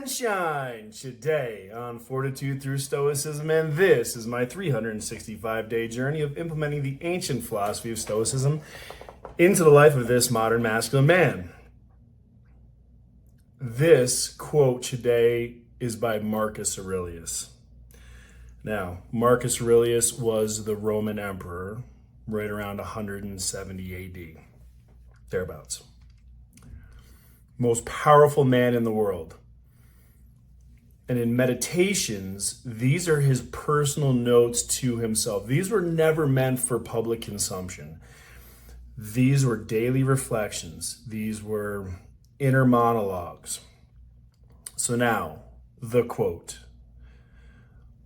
and shine today on Fortitude Through Stoicism, and this is my 365-day journey of implementing the ancient philosophy of Stoicism into the life of this modern masculine man. This quote today is by Marcus Aurelius. Now, Marcus Aurelius was the Roman emperor right around 170 AD, thereabouts. Most powerful man in the world. And in Meditations, these are his personal notes to himself. These were never meant for public consumption. These were daily reflections. These were inner monologues. So now, the quote.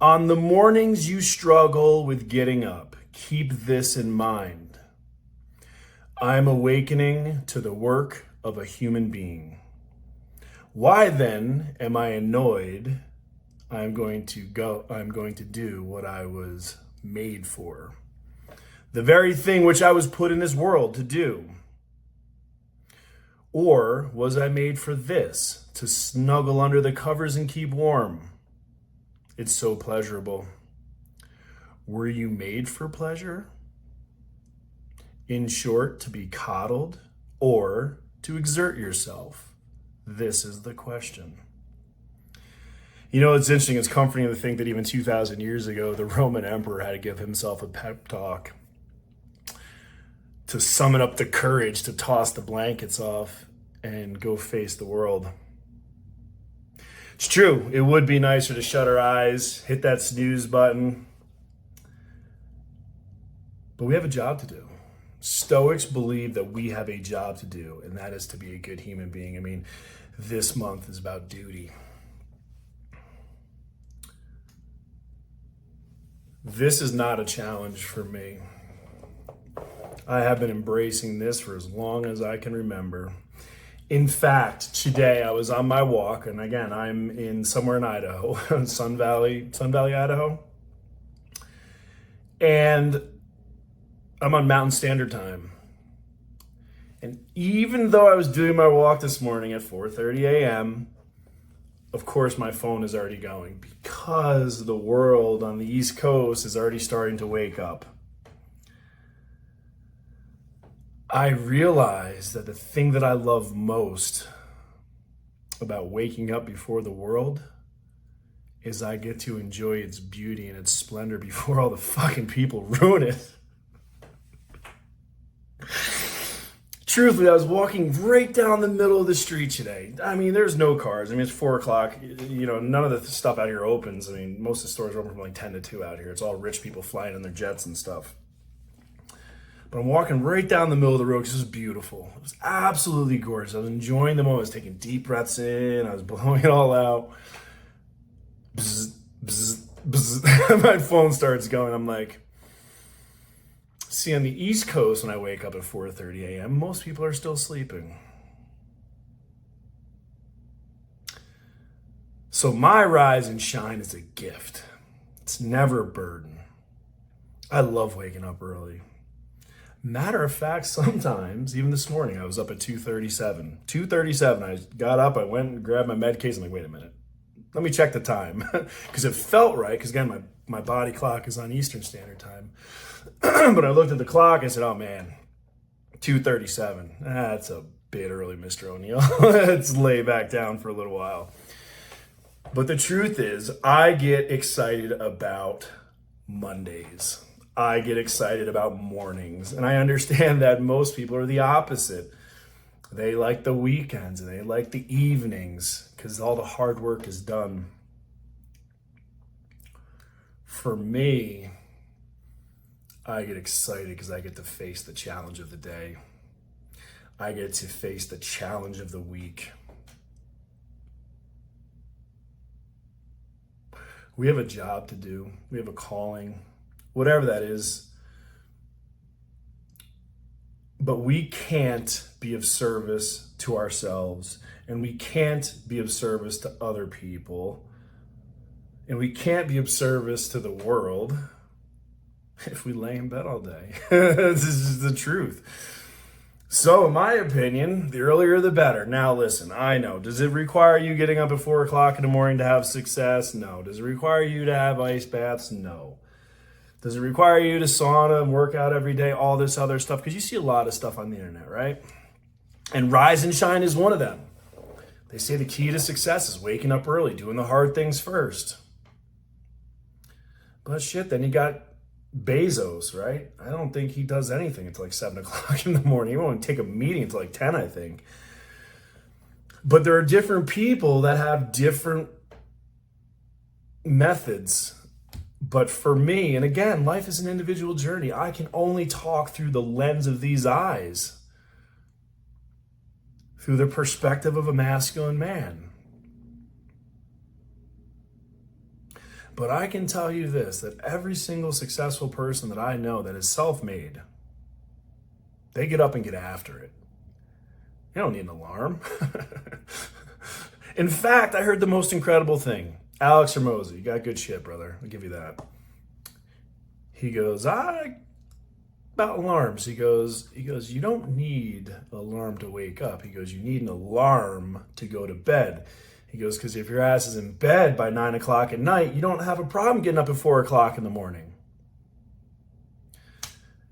On the mornings you struggle with getting up, keep this in mind. I'm awakening to the work of a human being. Why then am I annoyed? I'm going to do what I was made for. The very thing which I was put in this world to do. Or was I made for this, to snuggle under the covers and keep warm? It's so pleasurable. Were you made for pleasure? In short, to be coddled or to exert yourself? This is the question. You know, it's interesting, it's comforting to think that even 2,000 years ago, the Roman emperor had to give himself a pep talk to summon up the courage to toss the blankets off and go face the world. It's true, it would be nicer to shut our eyes, hit that snooze button, but we have a job to do. Stoics believe that we have a job to do, and that is to be a good human being. I mean, this month is about duty. This is not a challenge for me. I have been embracing this for as long as I can remember. In fact, today I was on my walk, and again, I'm in somewhere in Idaho, Sun Valley, Idaho. And I'm on Mountain Standard Time. And even though I was doing my walk this morning at 4:30 a.m., of course my phone is already going because the world on the East Coast is already starting to wake up. I realize that the thing that I love most about waking up before the world is I get to enjoy its beauty and its splendor before all the fucking people ruin it. Truthfully, I was walking right down the middle of the street today. I mean, there's no cars. I mean, it's 4 o'clock. You know, none of the stuff out here opens. I mean, most of the stores are open from like 10 to 2 out here. It's all rich people flying in their jets and stuff. But I'm walking right down the middle of the road because it was beautiful. It was absolutely gorgeous. I was enjoying the moment. I was taking deep breaths in. I was blowing it all out. Bzz, bzz, bzz. My phone starts going. I'm like, see, on the East Coast, when I wake up at 4:30 a.m., most people are still sleeping. So my rise and shine is a gift. It's never a burden. I love waking up early. Matter of fact, sometimes, even this morning, I was up at 2:37. 2:37, I got up, I went and grabbed my med case. I'm like, wait a minute. Let me check the time. Because it felt right, because again, my body clock is on Eastern Standard Time. But I looked at the clock and said, oh man, 2:37. That's a bit early, Mr. O'Neill. Let's lay back down for a little while. But the truth is, I get excited about Mondays. I get excited about mornings. And I understand that most people are the opposite. They like the weekends and they like the evenings because all the hard work is done. For me, I get excited because I get to face the challenge of the day. I get to face the challenge of the week. We have a job to do. We have a calling, whatever that is. But we can't be of service to ourselves, and we can't be of service to other people, and we can't be of service to the world if we lay in bed all day. This is the truth. So, in my opinion, the earlier the better. Now, listen, I know. Does it require you getting up at 4 o'clock in the morning to have success? No. Does it require you to have ice baths? No. Does it require you to sauna and work out every day? All this other stuff? Because you see a lot of stuff on the internet, right? And rise and shine is one of them. They say the key to success is waking up early, doing the hard things first. But shit, then you got Bezos, right? I don't think he does anything until like 7 o'clock in the morning. He won't take a meeting until like 10, I think. But there are different people that have different methods. But for me, and again, life is an individual journey. I can only talk through the lens of these eyes, through the perspective of a masculine man. But I can tell you this, that every single successful person that I know that is self-made, they get up and get after it. They don't need an alarm. In fact, I heard the most incredible thing. Alex Hermosa, you got good shit, brother. I'll give you that. He goes, about alarms. He goes, you don't need an alarm to wake up. He goes, you need an alarm to go to bed. He goes, because if your ass is in bed by 9 o'clock at night, you don't have a problem getting up at 4 o'clock in the morning.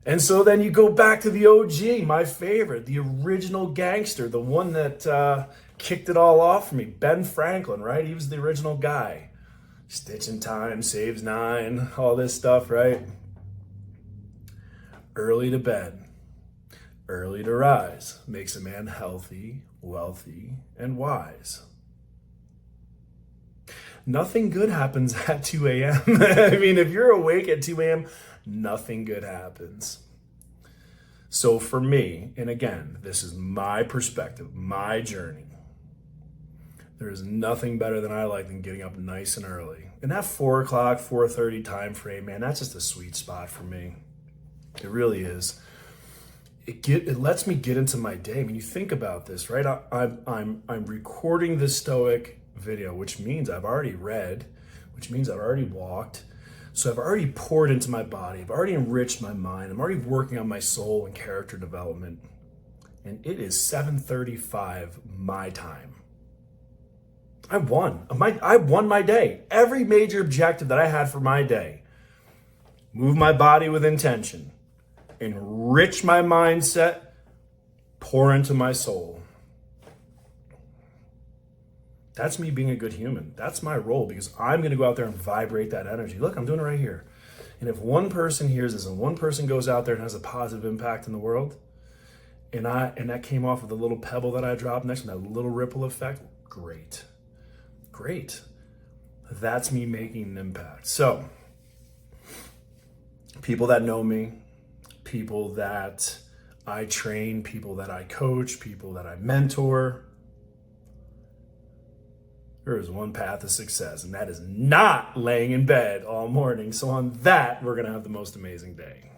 And so then you go back to the OG, my favorite, the original gangster, the one that kicked it all off for me, Ben Franklin, right? He was the original guy. Stitch in time, saves 9, all this stuff, right? Early to bed, early to rise, makes a man healthy, wealthy, and wise. Nothing good happens at 2 a.m. I mean, if you're awake at 2 a.m., nothing good happens. So for me, and again, this is my perspective, my journey, there is nothing better than I like than getting up nice and early. And that 4 o'clock, 4:30 time frame, man, that's just a sweet spot for me. It really is. It lets me get into my day. I mean, you think about this, right? I'm recording this Stoic video, which means I've already read, which means I've already walked. So I've already poured into my body. I've already enriched my mind. I'm already working on my soul and character development. And it is 7:35 my time. I won. I won my day. Every major objective that I had for my day. Move my body with intention. Enrich my mindset. Pour into my soul. That's me being a good human. That's my role, because I'm going to go out there and vibrate that energy. Look, I'm doing it right here. And if one person hears this and one person goes out there and has a positive impact in the world, and that came off of the little pebble that I dropped next to that little ripple effect, great. Great. That's me making an impact. So, people that know me, people that I train, people that I coach, people that I mentor, there is one path to success, and that is not laying in bed all morning. So on that, we're going to have the most amazing day.